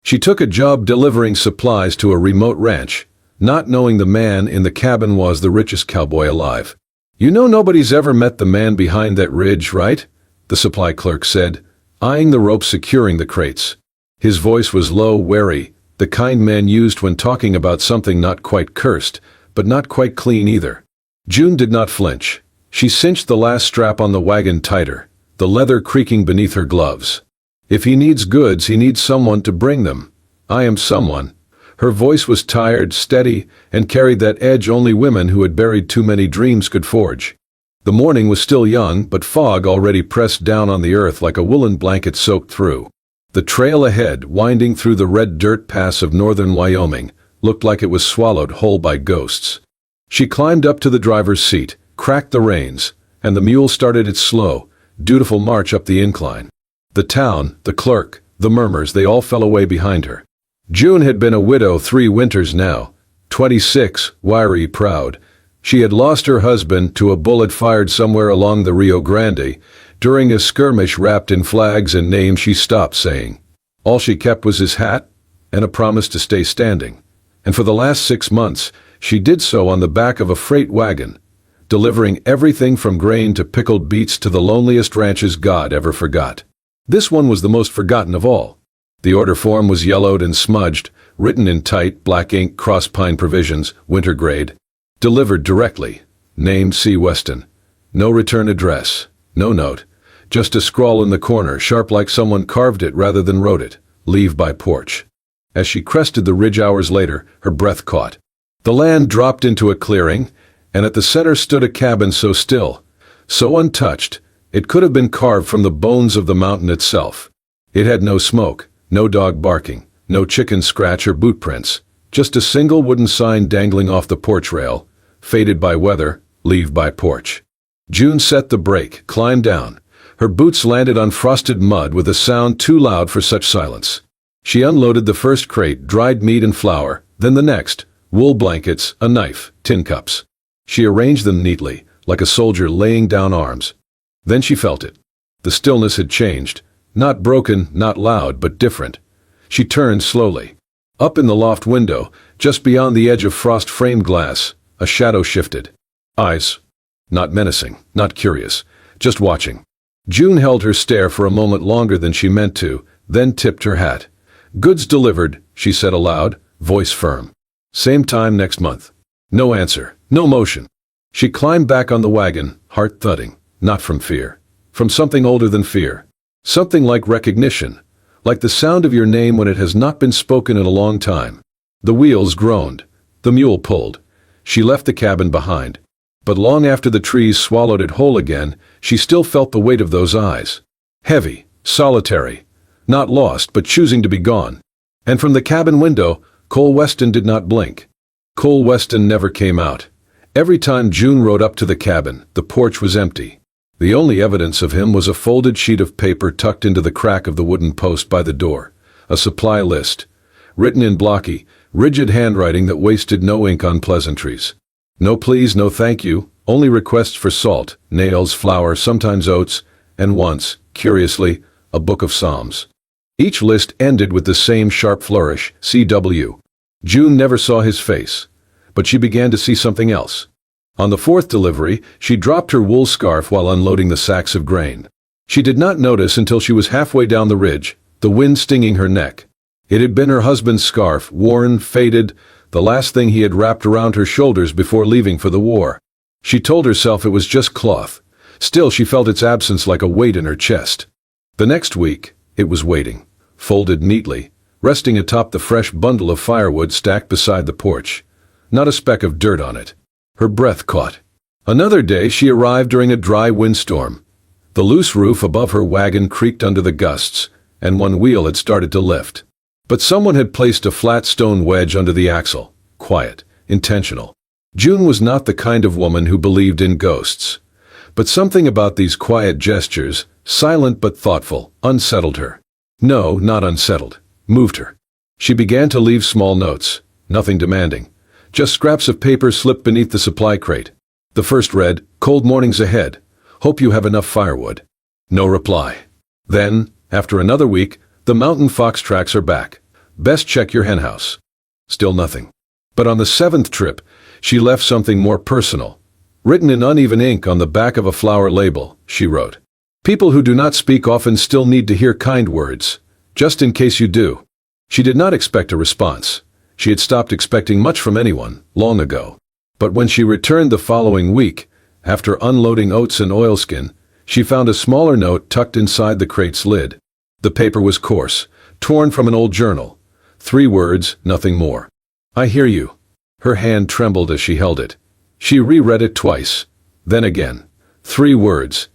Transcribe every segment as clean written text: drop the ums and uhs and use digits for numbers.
She took a job delivering supplies to a remote ranch, not knowing the man in the cabin was the richest cowboy alive. "You know nobody's ever met the man behind that ridge, right?" the supply clerk said, eyeing the rope securing the crates. His voice was low, wary, the kind men used when talking about something not quite cursed, but not quite clean either. June did not flinch. She cinched the last strap on the wagon tighter, the leather creaking beneath her gloves. "If he needs goods, he needs someone to bring them. I am someone." Her voice was tired, steady, and carried that edge only women who had buried too many dreams could forge. The morning was still young, but fog already pressed down on the earth like a woolen blanket soaked through. The trail ahead, winding through the red dirt pass of northern Wyoming, looked like it was swallowed whole by ghosts. She climbed up to the driver's seat, cracked the reins, and the mule started its slow, dutiful march up the incline. The town, the clerk, the murmurs, they all fell away behind her. June had been a widow 3 winters now, 26, wiry, proud. She had lost her husband to a bullet fired somewhere along the Rio Grande, during a skirmish wrapped in flags and names she stopped saying. All she kept was his hat, and a promise to stay standing. And for the last 6 months, she did so on the back of a freight wagon, delivering everything from grain to pickled beets to the loneliest ranches God ever forgot. This one was the most forgotten of all. The order form was yellowed and smudged, written in tight, black ink cross-pine provisions, winter grade. Delivered directly. Named C. Weston. No return address. No note. Just a scrawl in the corner, sharp like someone carved it rather than wrote it. Leave by porch. As she crested the ridge hours later, her breath caught. The land dropped into a clearing, and at the center stood a cabin so still, so untouched, it could have been carved from the bones of the mountain itself. It had no smoke, no dog barking, no chicken scratch or boot prints, just a single wooden sign dangling off the porch rail, faded by weather, leave by porch. June set the brake, climbed down. Her boots landed on frosted mud with a sound too loud for such silence. She unloaded the first crate, dried meat and flour, then the next, wool blankets, a knife, tin cups. She arranged them neatly, like a soldier laying down arms. Then she felt it. The stillness had changed. Not broken, not loud, but different. She turned slowly. Up in the loft window, just beyond the edge of frost-framed glass, a shadow shifted. Eyes. Not menacing, not curious, just watching. June held her stare for a moment longer than she meant to, then tipped her hat. "Goods delivered," she said aloud, voice firm. "Same time next month." No answer, no motion. She climbed back on the wagon, heart thudding, not from fear. From something older than fear. Something like recognition, like the sound of your name when it has not been spoken in a long time. The wheels groaned. The mule pulled. She left the cabin behind. But long after the trees swallowed it whole again, she still felt the weight of those eyes. Heavy, solitary, not lost but choosing to be gone. And from the cabin window, Cole Weston did not blink. Cole Weston never came out. Every time June rode up to the cabin, the porch was empty. The only evidence of him was a folded sheet of paper tucked into the crack of the wooden post by the door. A supply list, written in blocky, rigid handwriting that wasted no ink on pleasantries. No please, no thank you, only requests for salt, nails, flour, sometimes oats, and once, curiously, a book of psalms. Each list ended with the same sharp flourish, CW. June never saw his face, but she began to see something else. On the 4th delivery, she dropped her wool scarf while unloading the sacks of grain. She did not notice until she was halfway down the ridge, the wind stinging her neck. It had been her husband's scarf, worn, faded, the last thing he had wrapped around her shoulders before leaving for the war. She told herself it was just cloth. Still, she felt its absence like a weight in her chest. The next week, it was waiting, folded neatly, resting atop the fresh bundle of firewood stacked beside the porch. Not a speck of dirt on it. Her breath caught. Another day she arrived during a dry windstorm. The loose roof above her wagon creaked under the gusts, and one wheel had started to lift. But someone had placed a flat stone wedge under the axle. Quiet, intentional. June was not the kind of woman who believed in ghosts. But something about these quiet gestures, silent but thoughtful, unsettled her. No, not unsettled. Moved her. She began to leave small notes, nothing demanding. Just scraps of paper slipped beneath the supply crate. The first read, "Cold mornings ahead. Hope you have enough firewood." No reply. Then, after another week, "The mountain fox tracks are back. Best check your henhouse. Still nothing. But on the 7th trip, she left something more personal. Written in uneven ink on the back of a flower label, she wrote, "People who do not speak often still need to hear kind words, just in case you do." She did not expect a response. She had stopped expecting much from anyone, long ago. But when she returned the following week, after unloading oats and oilskin, she found a smaller note tucked inside the crate's lid. The paper was coarse, torn from an old journal. 3 words, nothing more. "I hear you." Her hand trembled as she held it. She reread it twice, then again. 3 words,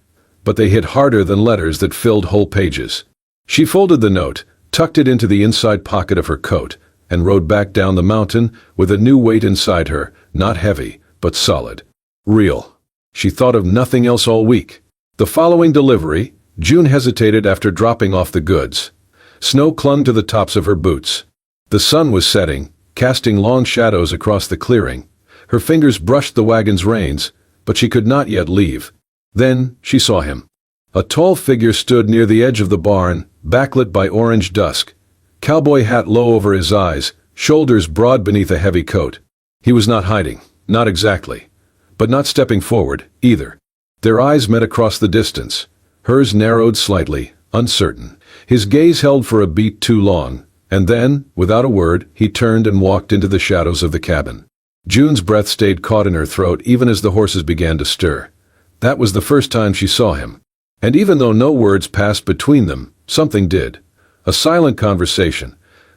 but they hit harder than letters that filled whole pages. She folded the note, tucked it into the inside pocket of her coat, and rode back down the mountain with a new weight inside her, not heavy, but solid. Real. She thought of nothing else all week. The following delivery, June hesitated after dropping off the goods. Snow clung to the tops of her boots. The sun was setting, casting long shadows across the clearing. Her fingers brushed the wagon's reins, but she could not yet leave. Then she saw him. A tall figure stood near the edge of the barn, backlit by orange dusk. Cowboy hat low over his eyes, shoulders broad beneath a heavy coat. He was not hiding, not exactly, but not stepping forward, either. Their eyes met across the distance. Hers narrowed slightly, uncertain. His gaze held for a beat too long, and then, without a word, he turned and walked into the shadows of the cabin. June's breath stayed caught in her throat even as the horses began to stir. That was the first time she saw him. And even though no words passed between them, something did. A silent conversation,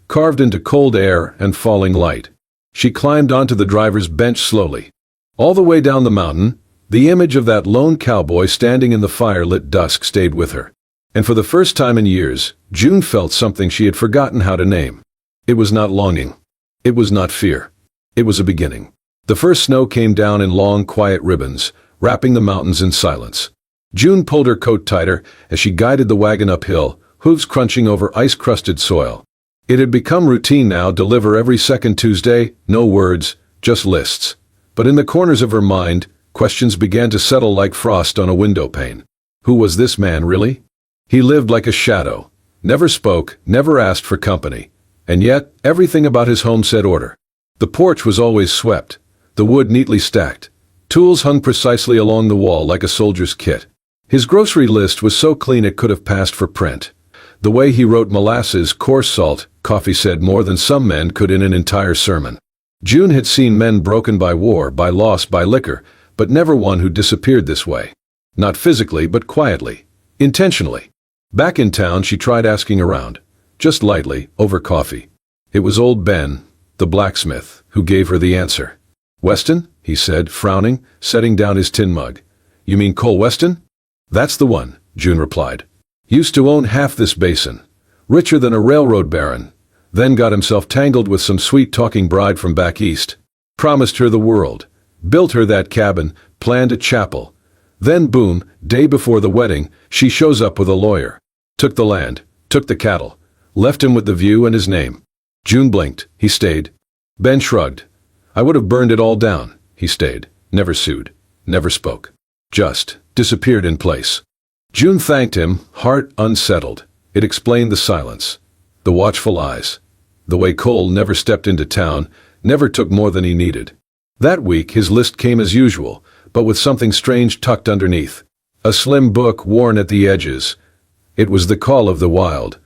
carved into cold air and falling light. She climbed onto the driver's bench slowly. All the way down the mountain, the image of that lone cowboy standing in the fire-lit dusk stayed with her. And for the first time in years, June felt something she had forgotten how to name. It was not longing. It was not fear. It was a beginning. The first snow came down in long, quiet ribbons, wrapping the mountains in silence. June pulled her coat tighter as she guided the wagon uphill, hooves crunching over ice-crusted soil. It had become routine now, deliver every second Tuesday, no words, just lists. But in the corners of her mind, questions began to settle like frost on a window pane. Who was this man really? He lived like a shadow, never spoke, never asked for company. And yet, everything about his home said order. The porch was always swept, the wood neatly stacked. Tools hung precisely along the wall like a soldier's kit. His grocery list was so clean it could have passed for print. The way he wrote molasses, coarse salt, coffee said more than some men could in an entire sermon. June had seen men broken by war, by loss, by liquor, but never one who disappeared this way. Not physically, but quietly, intentionally. Back in town, she tried asking around, just lightly, over coffee. It was old Ben, the blacksmith, who gave her the answer. "Weston?" he said, frowning, setting down his tin mug. "You mean Cole Weston?" "That's the one," June replied. "Used to own half this basin. Richer than a railroad baron. Then got himself tangled with some sweet-talking bride from back east. Promised her the world. Built her that cabin, planned a chapel. Then boom, day before the wedding, she shows up with a lawyer. Took the land, took the cattle. Left him with the view and his name." June blinked. He stayed. Ben shrugged. "I would have burned it all down." He stayed. Never sued. Never spoke. Just disappeared in place. June thanked him, heart unsettled. It explained the silence. The watchful eyes. The way Cole never stepped into town, never took more than he needed. That week his list came as usual, but with something strange tucked underneath. A slim book worn at the edges. It was the Call of the Wild.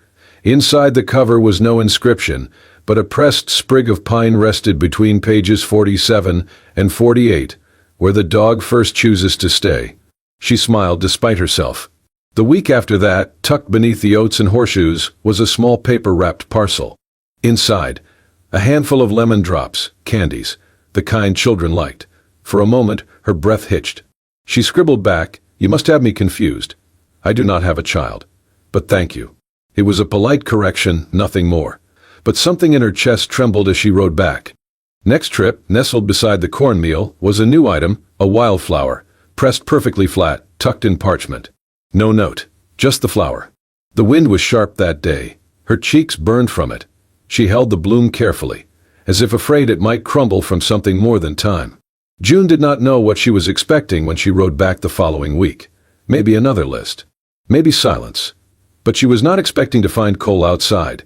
Inside the cover was no inscription, but a pressed sprig of pine rested between pages 47 and 48, where the dog first chooses to stay. She smiled despite herself. The week after that, tucked beneath the oats and horseshoes, was a small paper-wrapped parcel. Inside, a handful of lemon drops, candies, the kind children liked. For a moment, her breath hitched. She scribbled back, "You must have me confused. I do not have a child. But thank you." It was a polite correction, nothing more. But something in her chest trembled as she wrote back. Next trip, nestled beside the cornmeal, was a new item, a wildflower, pressed perfectly flat, tucked in parchment. No note, just the flower. The wind was sharp that day. Her cheeks burned from it. She held the bloom carefully, as if afraid it might crumble from something more than time. June did not know what she was expecting when she wrote back the following week. Maybe another list. Maybe silence. But she was not expecting to find Cole outside.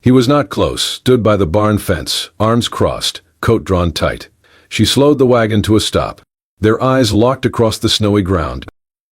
He was not close, stood by the barn fence, arms crossed, coat drawn tight. She slowed the wagon to a stop. Their eyes locked across the snowy ground.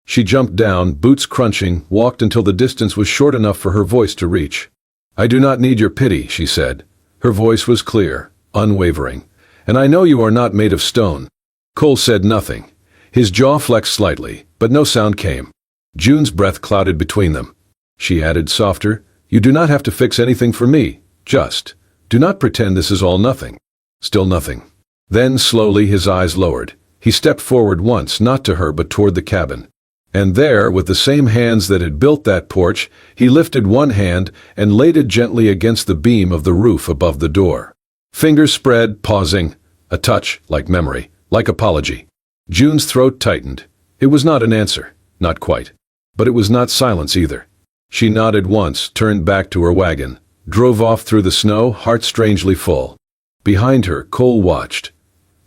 She jumped down, boots crunching, walked until the distance was short enough for her voice to reach. "I do not need your pity," she said. Her voice was clear, unwavering. "And I know you are not made of stone." Cole said nothing. His jaw flexed slightly, but no sound came. June's breath clouded between them. She added softer, "You do not have to fix anything for me. Just do not pretend this is all nothing." Still nothing. Then slowly his eyes lowered. He stepped forward once, not to her but toward the cabin. And there, with the same hands that had built that porch, he lifted one hand and laid it gently against the beam of the roof above the door. Fingers spread, pausing. A touch, like memory, like apology. June's throat tightened. It was not an answer, not quite. But it was not silence either. She nodded once, turned back to her wagon, drove off through the snow, heart strangely full. Behind her, Cole watched.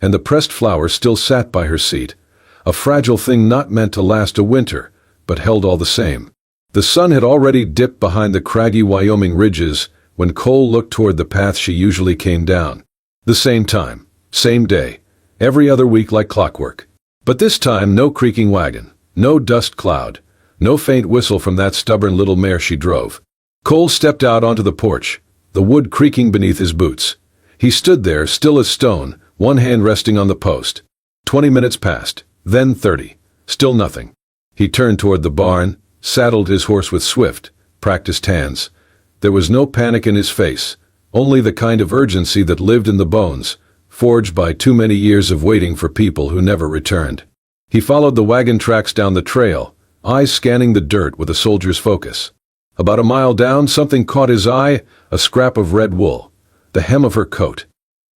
And the pressed flower still sat by her seat, a fragile thing not meant to last a winter, but held all the same. The sun had already dipped behind the craggy Wyoming ridges when Cole looked toward the path she usually came down. The same time, same day, every other week like clockwork. But this time no creaking wagon, no dust cloud, no faint whistle from that stubborn little mare she drove. Cole stepped out onto the porch, the wood creaking beneath his boots. He stood there, still as stone, one hand resting on the post. 20 minutes passed, then 30. Still nothing. He turned toward the barn, saddled his horse with swift, practiced hands. There was no panic in his face, only the kind of urgency that lived in the bones, forged by too many years of waiting for people who never returned. He followed the wagon tracks down the trail, eyes scanning the dirt with a soldier's focus. About a mile down, something caught his eye, a scrap of red wool, the hem of her coat.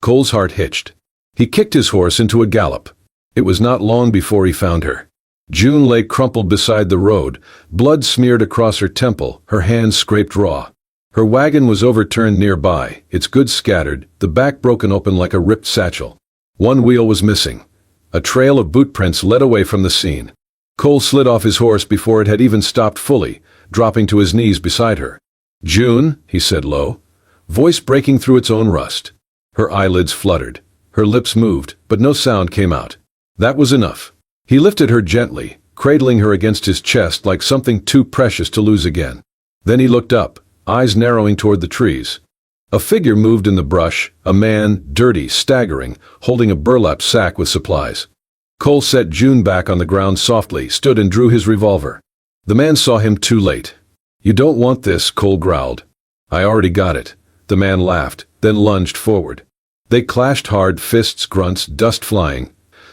Cole's heart hitched. He kicked his horse into a gallop. It was not long before he found her. June lay crumpled beside the road, blood smeared across her temple, her hands scraped raw. Her wagon was overturned nearby, its goods scattered, the back broken open like a ripped satchel. One wheel was missing. A trail of boot prints led away from the scene. Cole slid off his horse before it had even stopped fully, dropping to his knees beside her. "June," he said low, voice breaking through its own rust. Her eyelids fluttered. Her lips moved, but no sound came out. That was enough. He lifted her gently, cradling her against his chest like something too precious to lose again. Then he looked up, eyes narrowing toward the trees. A figure moved in the brush, a man, dirty, staggering, holding a burlap sack with supplies. Cole set June back on the ground softly, stood and drew his revolver. The man saw him too late. "You don't want this," Cole growled. "I already got it." The man laughed, then lunged forward. They clashed hard, fists, grunts, dust flying.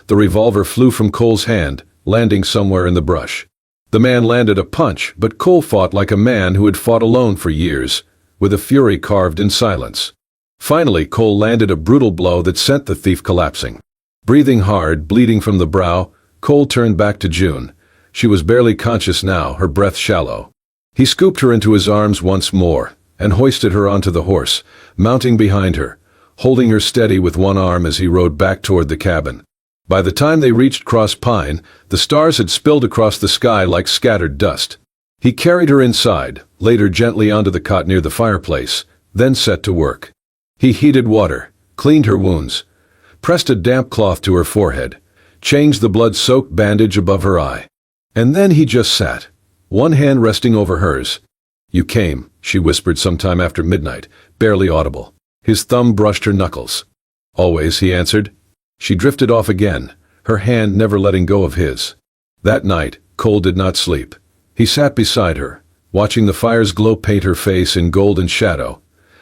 The revolver flew from Cole's hand, landing somewhere in the brush. The man landed a punch, but Cole fought like a man who had fought alone for years, with a fury carved in silence. Finally, Cole landed a brutal blow that sent the thief collapsing. Breathing hard, bleeding from the brow, Cole turned back to June. She was barely conscious now, her breath shallow. He scooped her into his arms once more, and hoisted her onto the horse, mounting behind her, holding her steady with one arm as he rode back toward the cabin. By the time they reached Cross Pine, the stars had spilled across the sky like scattered dust. He carried her inside, laid her gently onto the cot near the fireplace, then set to work. He heated water, cleaned her wounds, pressed a damp cloth to her forehead, changed the blood-soaked bandage above her eye. And then he just sat, one hand resting over hers. "You came," she whispered sometime after midnight, barely audible. His thumb brushed her knuckles. "Always," he answered. She drifted off again, her hand never letting go of his. That night, Cole did not sleep. He sat beside her, watching the fire's glow paint her face in golden shadow,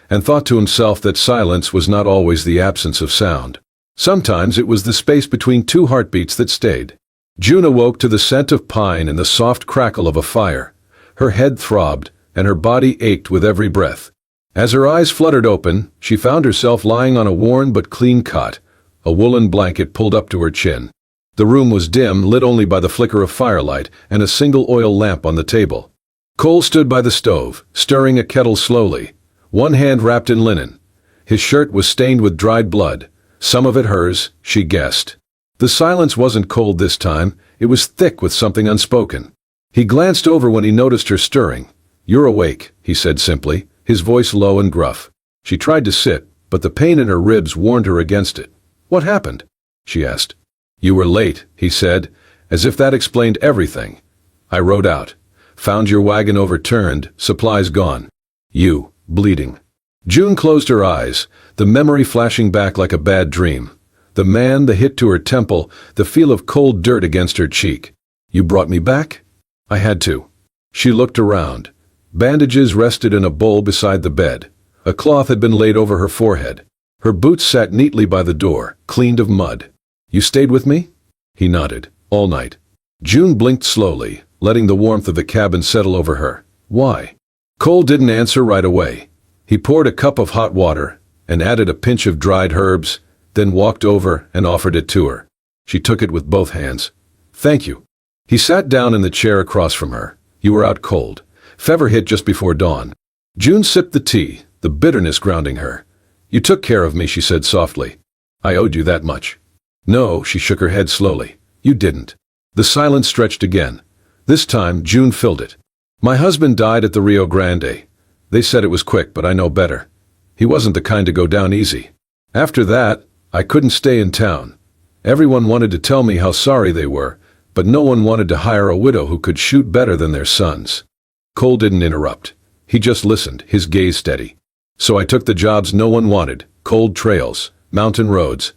and thought to himself that silence was not always the absence of sound. Sometimes it was the space between two heartbeats that stayed. June awoke to the scent of pine and the soft crackle of a fire. Her head throbbed, and her body ached with every breath. As her eyes fluttered open, she found herself lying on a worn but clean cot, a woolen blanket pulled up to her chin. The room was dim, lit only by the flicker of firelight and a single oil lamp on the table. Cole stood by the stove, stirring a kettle slowly, one hand wrapped in linen. His shirt was stained with dried blood, some of it hers, she guessed. The silence wasn't cold this time, it was thick with something unspoken. He glanced over when he noticed her stirring. "You're awake," he said simply, his voice low and gruff. She tried to sit, but the pain in her ribs warned her against it. "What happened?" she asked. "You were late," he said, as if that explained everything. "I rode out. Found your wagon overturned, supplies gone. You, bleeding." June closed her eyes, the memory flashing back like a bad dream. The man, the hit to her temple, the feel of cold dirt against her cheek. "You brought me back?" "I had to." She looked around. Bandages rested in a bowl beside the bed. A cloth had been laid over her forehead. Her boots sat neatly by the door, cleaned of mud. "You stayed with me?" He nodded. "All night." June blinked slowly, letting the warmth of the cabin settle over her. "Why?" Cole didn't answer right away. He poured a cup of hot water and added a pinch of dried herbs, then walked over and offered it to her. She took it with both hands. "Thank you." He sat down in the chair across from her. "You were out cold. Fever hit just before dawn." June sipped the tea, the bitterness grounding her. "You took care of me," she said softly. "I owed you that much." "No," she shook her head slowly. "You didn't." The silence stretched again. This time, June filled it. "My husband died at the Rio Grande. They said it was quick, but I know better. He wasn't the kind to go down easy. After that, I couldn't stay in town. Everyone wanted to tell me how sorry they were, but no one wanted to hire a widow who could shoot better than their sons." Cole didn't interrupt. He just listened, his gaze steady. "So I took the jobs no one wanted, cold trails, mountain roads,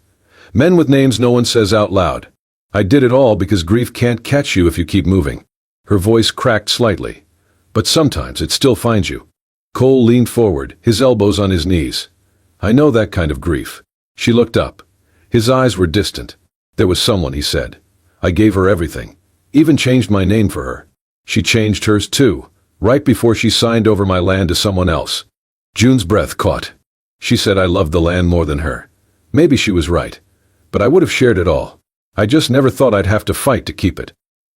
men with names no one says out loud. I did it all because grief can't catch you if you keep moving." Her voice cracked slightly. "But sometimes it still finds you." Cole leaned forward, his elbows on his knees. "I know that kind of grief." She looked up. His eyes were distant. "There was someone," he said. "I gave her everything. Even changed my name for her. She changed hers too, right before she signed over my land to someone else." June's breath caught. She said, "I loved the land more than her." Maybe she was right. But I would have shared it all. I just never thought I'd have to fight to keep it.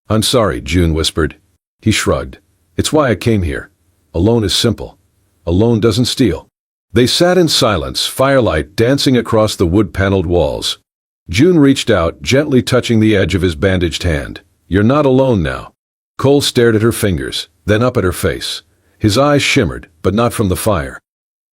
"I'm sorry," June whispered. He shrugged. "It's why I came here. Alone is simple. Alone doesn't steal." They sat in silence, firelight dancing across the wood-paneled walls. June reached out, gently touching the edge of his bandaged hand. "You're not alone now." Cole stared at her fingers, then up at her face. His eyes shimmered, but not from the fire.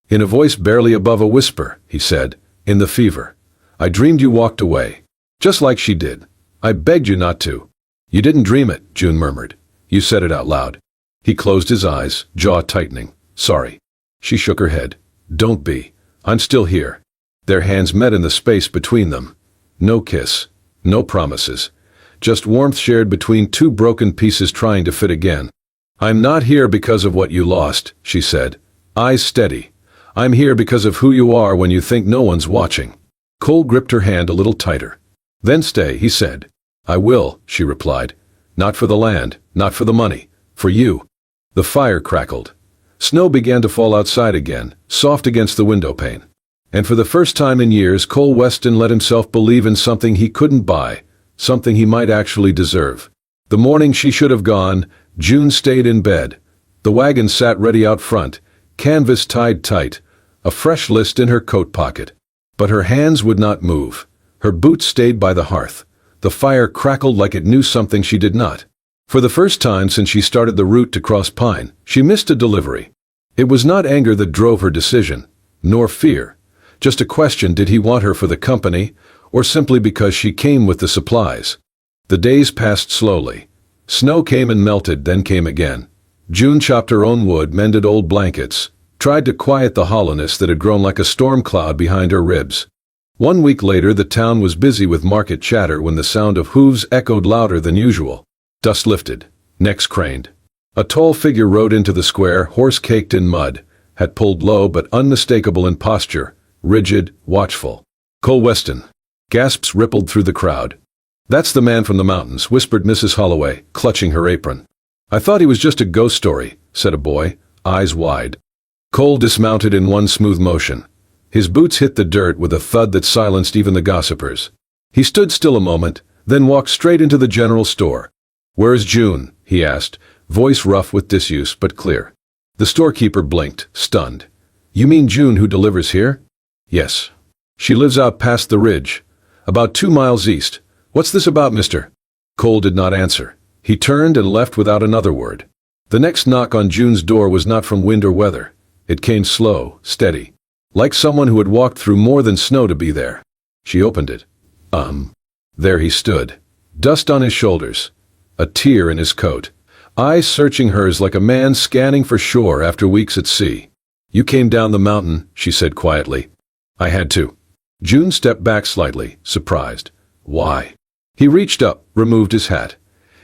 In a voice barely above a whisper, he said, "In the fever. I dreamed you walked away. Just like she did. I begged you not to." "You didn't dream it," June murmured. "You said it out loud." He closed his eyes, jaw tightening. "Sorry." She shook her head. "Don't be. I'm still here." Their hands met in the space between them. No kiss. No promises. Just warmth shared between two broken pieces trying to fit again. "I'm not here because of what you lost," she said. Eyes steady. "I'm here because of who you are when you think no one's watching." Cole gripped her hand a little tighter. "Then stay," he said. "I will," she replied. "Not for the land, not for the money. For you." The fire crackled. Snow began to fall outside again, soft against the window pane. And for the first time in years, Cole Weston let himself believe in something he couldn't buy, something he might actually deserve. The morning she should have gone, June stayed in bed. The wagon sat ready out front, canvas tied tight, a fresh list in her coat pocket. But her hands would not move. Her boots stayed by the hearth. The fire crackled like it knew something she did not. For the first time since she started the route to Cross Pine, she missed a delivery. It was not anger that drove her decision, nor fear. Just a question: did he want her for the company, or simply because she came with the supplies? The days passed slowly. Snow came and melted, then came again. June chopped her own wood, mended old blankets, tried to quiet the hollowness that had grown like a storm cloud behind her ribs. 1 week later, the town was busy with market chatter when the sound of hooves echoed louder than usual. Dust lifted, necks craned. A tall figure rode into the square, horse caked in mud, hat pulled low but unmistakable in posture, rigid, watchful. "Cole Weston." Gasps rippled through the crowd. "That's the man from the mountains," whispered Mrs. Holloway, clutching her apron. "I thought he was just a ghost story," said a boy, eyes wide. Cole dismounted in one smooth motion. His boots hit the dirt with a thud that silenced even the gossipers. He stood still a moment, then walked straight into the general store. "Where's June?" he asked, voice rough with disuse but clear. The storekeeper blinked, stunned. "You mean June who delivers here?" "Yes. She lives out past the ridge, about 2 miles east. What's this about, mister?" Cole did not answer. He turned and left without another word. The next knock on June's door was not from wind or weather. It came slow, steady, like someone who had walked through more than snow to be there. She opened it. There he stood, dust on his shoulders, a tear in his coat, eyes searching hers like a man scanning for shore after weeks at sea. "You came down the mountain," she said quietly. "I had to." June stepped back slightly, surprised. "Why?" He reached up, removed his hat.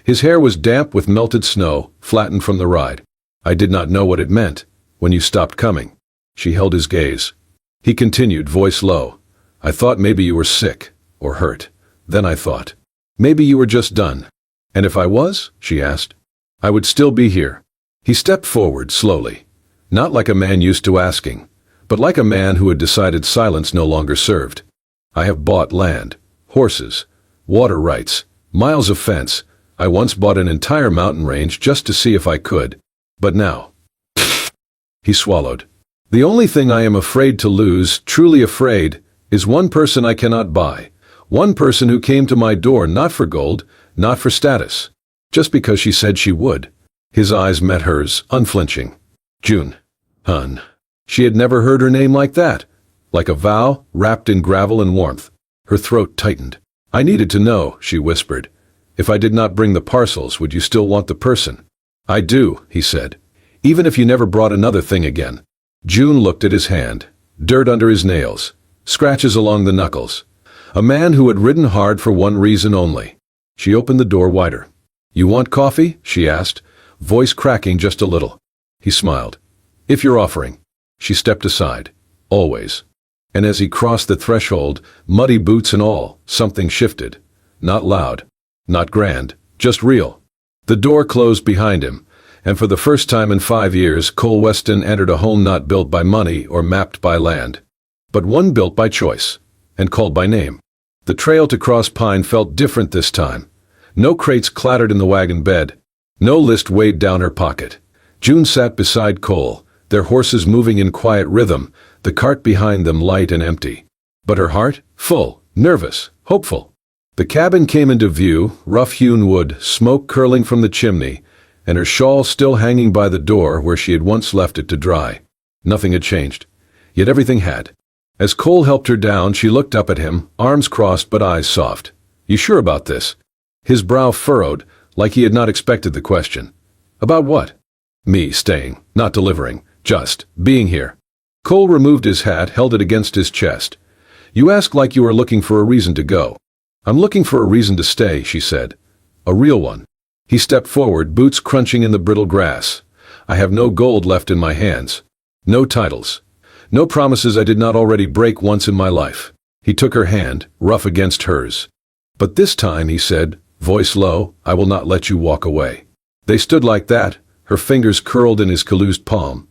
His hair was damp with melted snow, flattened from the ride. "I did not know what it meant, when you stopped coming." She held his gaze. He continued, voice low. "I thought maybe you were sick, or hurt. Then I thought, maybe you were just done." "And if I was?" she asked. "I would still be here." He stepped forward, slowly. Not like a man used to asking, but like a man who had decided silence no longer served. "I have bought land, horses, water rights, miles of fence. I once bought an entire mountain range just to see if I could. But now..." He swallowed. "The only thing I am afraid to lose, truly afraid, is one person I cannot buy. One person who came to my door not for gold, not for status. Just because she said she would." His eyes met hers, unflinching. "June. Hun." She had never heard her name like that. Like a vow, wrapped in gravel and warmth. Her throat tightened. "I needed to know," she whispered. "If I did not bring the parcels, would you still want the person?" "I do," he said. "Even if you never brought another thing again." June looked at his hand. Dirt under his nails. Scratches along the knuckles. A man who had ridden hard for one reason only. She opened the door wider. "You want coffee?" she asked, voice cracking just a little. He smiled. "If you're offering." She stepped aside. "Always." And as he crossed the threshold, muddy boots and all, something shifted. Not loud. Not grand. Just real. The door closed behind him, and for the first time in 5 years, Cole Weston entered a home not built by money or mapped by land, but one built by choice, and called by name. The trail to Cross Pine felt different this time. No crates clattered in the wagon bed. No list weighed down her pocket. June sat beside Cole, their horses moving in quiet rhythm, the cart behind them light and empty. But her heart, full, nervous, hopeful. The cabin came into view, rough-hewn wood, smoke curling from the chimney, and her shawl still hanging by the door where she had once left it to dry. Nothing had changed. Yet everything had. As Cole helped her down, she looked up at him, arms crossed but eyes soft. "You sure about this?" His brow furrowed, like he had not expected the question. "About what?" "Me staying, not delivering, just being here." Cole removed his hat, held it against his chest. "You ask like you are looking for a reason to go." "I'm looking for a reason to stay," she said. "A real one." He stepped forward, boots crunching in the brittle grass. "I have no gold left in my hands. No titles. No promises I did not already break once in my life." He took her hand, rough against hers. "But this time," he said, voice low, "I will not let you walk away." They stood like that, her fingers curled in his calloused palm,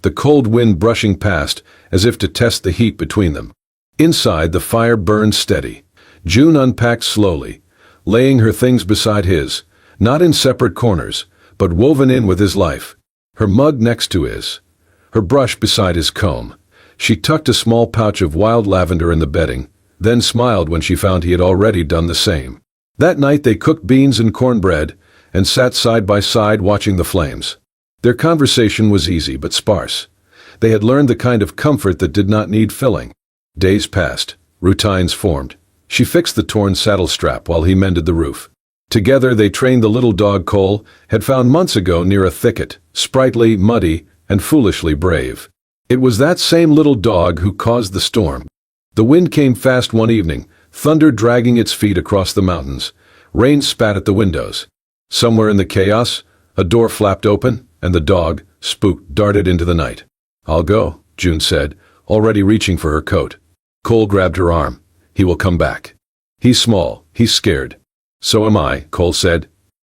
the cold wind brushing past as if to test the heat between them. Inside, the fire burned steady. June unpacked slowly, laying her things beside his, not in separate corners, but woven in with his life. Her mug next to his, her brush beside his comb. She tucked a small pouch of wild lavender in the bedding, then smiled when she found he had already done the same. That night they cooked beans and cornbread, and sat side by side watching the flames. Their conversation was easy but sparse. They had learned the kind of comfort that did not need filling. Days passed. Routines formed. She fixed the torn saddle strap while he mended the roof. Together they trained the little dog Cole had found months ago near a thicket, sprightly, muddy, and foolishly brave. It was that same little dog who caused the storm. The wind came fast one evening, thunder dragging its feet across the mountains. Rain spat at the windows. Somewhere in the chaos, a door flapped open, and the dog, spooked, darted into the night. "I'll go," June said, already reaching for her coat. Cole grabbed her arm. "He will come back. He's small, he's scared." "So am I," Cole said.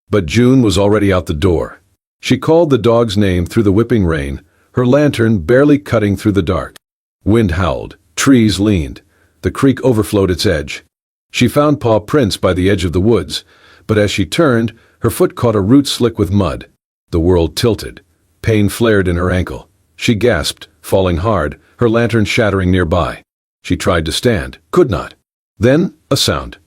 But June was already out the door. She called the dog's name through the whipping rain, her lantern barely cutting through the dark. Wind howled, trees leaned, the creek overflowed its edge. She found paw prints by the edge of the woods, but as she turned, her foot caught a root slick with mud. The world tilted. Pain flared in her ankle. She gasped, falling hard, her lantern shattering nearby. She tried to stand, could not. Then, a sound.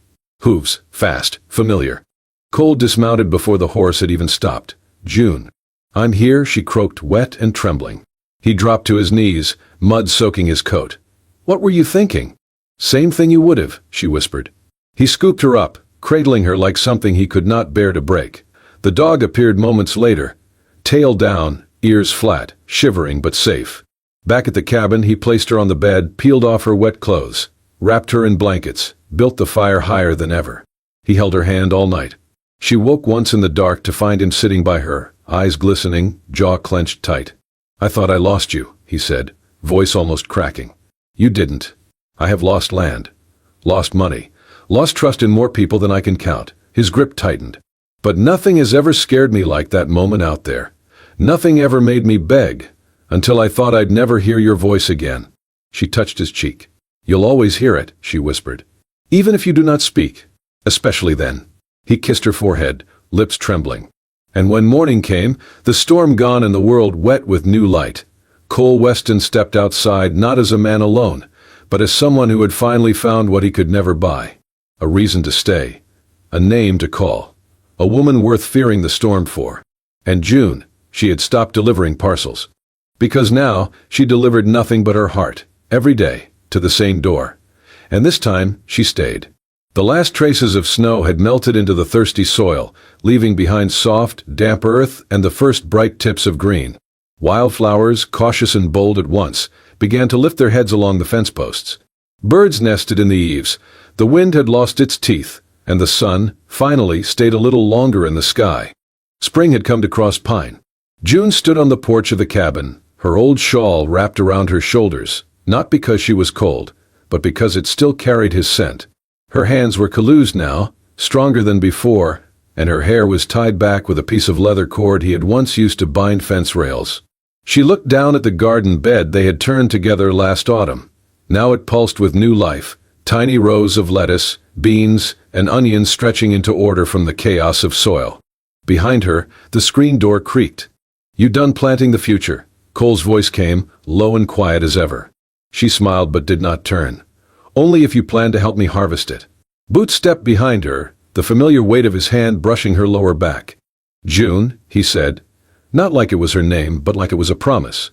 Hooves, fast, familiar. Cole dismounted before the horse had even stopped. "June." "I'm here," she croaked, wet and trembling. He dropped to his knees, mud soaking his coat. "What were you thinking?" "Same thing you would have," she whispered. He scooped her up, cradling her like something he could not bear to break. The dog appeared moments later, tail down, ears flat, shivering but safe. Back at the cabin, he placed her on the bed, peeled off her wet clothes, wrapped her in blankets, built the fire higher than ever. He held her hand all night. She woke once in the dark to find him sitting by her, eyes glistening, jaw clenched tight. "I thought I lost you," he said, voice almost cracking. "You didn't. I have lost land, lost money, lost trust in more people than I can count." His grip tightened. "But nothing has ever scared me like that moment out there. Nothing ever made me beg, until I thought I'd never hear your voice again." She touched his cheek. "You'll always hear it," she whispered. "Even if you do not speak. Especially then." He kissed her forehead, lips trembling. And when morning came, the storm gone and the world wet with new light, Cole Weston stepped outside not as a man alone, but as someone who had finally found what he could never buy. A reason to stay. A name to call. A woman worth fearing the storm for. And June, she had stopped delivering parcels. Because now, she delivered nothing but her heart, every day, to the same door. And this time, she stayed. The last traces of snow had melted into the thirsty soil, leaving behind soft, damp earth and the first bright tips of green. Wildflowers, cautious and bold at once, began to lift their heads along the fence posts. Birds nested in the eaves. The wind had lost its teeth, and the sun, finally, stayed a little longer in the sky. Spring had come to Cross Pine. June stood on the porch of the cabin, her old shawl wrapped around her shoulders, not because she was cold, but because it still carried his scent. Her hands were calloused now, stronger than before, and her hair was tied back with a piece of leather cord he had once used to bind fence rails. She looked down at the garden bed they had turned together last autumn. Now it pulsed with new life, tiny rows of lettuce, beans, and onions stretching into order from the chaos of soil. Behind her, the screen door creaked. "You done planting the future?" Cole's voice came, low and quiet as ever. She smiled but did not turn. "Only if you plan to help me harvest it." Boots stepped behind her, the familiar weight of his hand brushing her lower back. "June," he said, not like it was her name, but like it was a promise.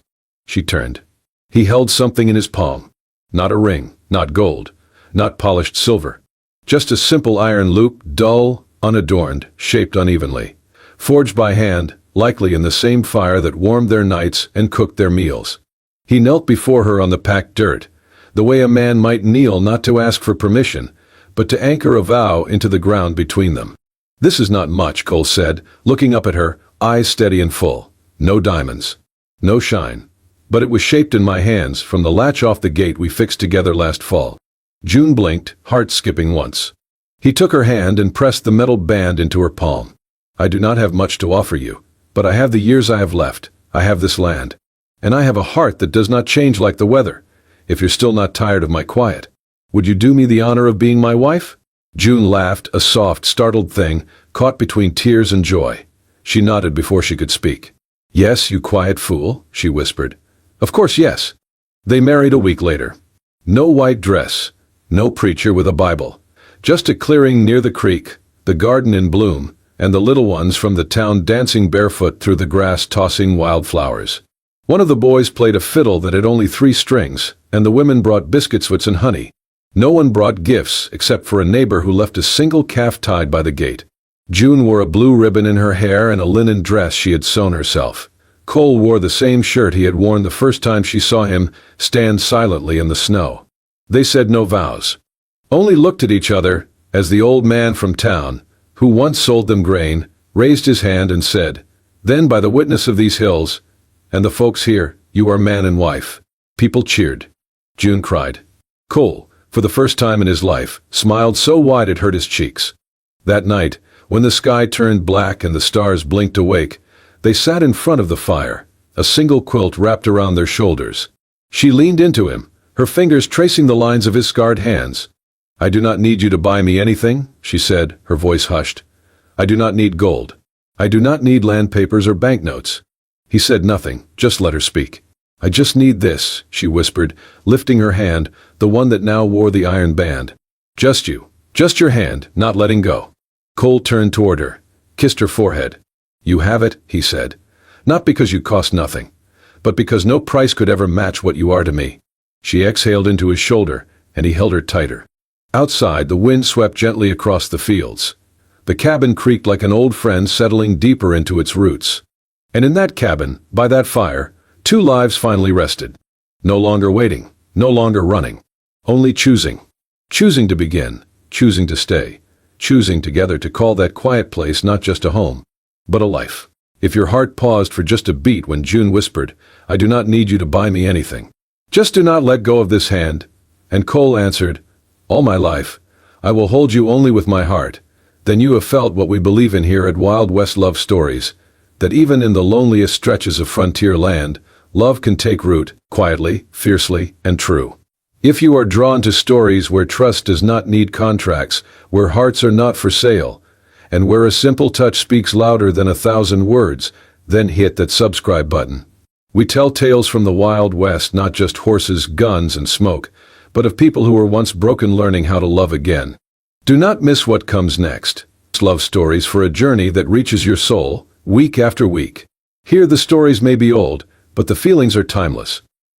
She turned. He held something in his palm. Not a ring, not gold, not polished silver. Just a simple iron loop, dull, unadorned, shaped unevenly. Forged by hand, likely in the same fire that warmed their nights and cooked their meals. He knelt before her on the packed dirt, the way a man might kneel not to ask for permission, but to anchor a vow into the ground between them. "This is not much," Cole said, looking up at her, eyes steady and full. "No diamonds. No shine. But it was shaped in my hands from the latch off the gate we fixed together last fall." June blinked, heart skipping once. He took her hand and pressed the metal band into her palm. "I do not have much to offer you, but I have the years I have left. I have this land. And I have a heart that does not change like the weather. If you're still not tired of my quiet, would you do me the honor of being my wife?" June laughed, a soft, startled thing, caught between tears and joy. She nodded before she could speak. "Yes, you quiet fool," she whispered. "Of course, yes." They married a week later. No white dress, no preacher with a Bible. Just a clearing near the creek, the garden in bloom, and the little ones from the town dancing barefoot through the grass tossing wildflowers. One of the boys played a fiddle that had only 3 strings, and the women brought biscuits and honey. No one brought gifts except for a neighbor who left a single calf tied by the gate. June wore a blue ribbon in her hair and a linen dress she had sewn herself. Cole wore the same shirt he had worn the first time she saw him stand silently in the snow. They said no vows. Only looked at each other as the old man from town, who once sold them grain, raised his hand and said, "Then by the witness of these hills, and the folks here, you are man and wife." People cheered. June cried. Cole, for the first time in his life, smiled so wide it hurt his cheeks. That night, when the sky turned black and the stars blinked awake, they sat in front of the fire, a single quilt wrapped around their shoulders. She leaned into him, her fingers tracing the lines of his scarred hands. "I do not need you to buy me anything," she said, her voice hushed. "I do not need gold. I do not need land papers or banknotes." He said nothing, just let her speak. "I just need this," she whispered, lifting her hand, the one that now wore the iron band. "Just you. Just your hand, not letting go." Cole turned toward her, kissed her forehead. "You have it," he said. "Not because you cost nothing, but because no price could ever match what you are to me." She exhaled into his shoulder, and he held her tighter. Outside, the wind swept gently across the fields. The cabin creaked like an old friend settling deeper into its roots. And in that cabin, by that fire, two lives finally rested. No longer waiting, no longer running. Only choosing. Choosing to begin, choosing to stay, choosing together to call that quiet place not just a home, but a life. If your heart paused for just a beat when June whispered, "I do not need you to buy me anything. Just do not let go of this hand," and Cole answered, "All my life, I will hold you only with my heart," then you have felt what we believe in here at Wild West Love Stories, that even in the loneliest stretches of frontier land, love can take root, quietly, fiercely, and true. If you are drawn to stories where trust does not need contracts, where hearts are not for sale, and where a simple touch speaks louder than 1,000 words, then hit that subscribe button. We tell tales from the Wild West, not just horses, guns, and smoke, but of people who were once broken learning how to love again. Do not miss what comes next. Love Stories for a journey that reaches your soul, week after week. Here the stories may be old, but the feelings are timeless.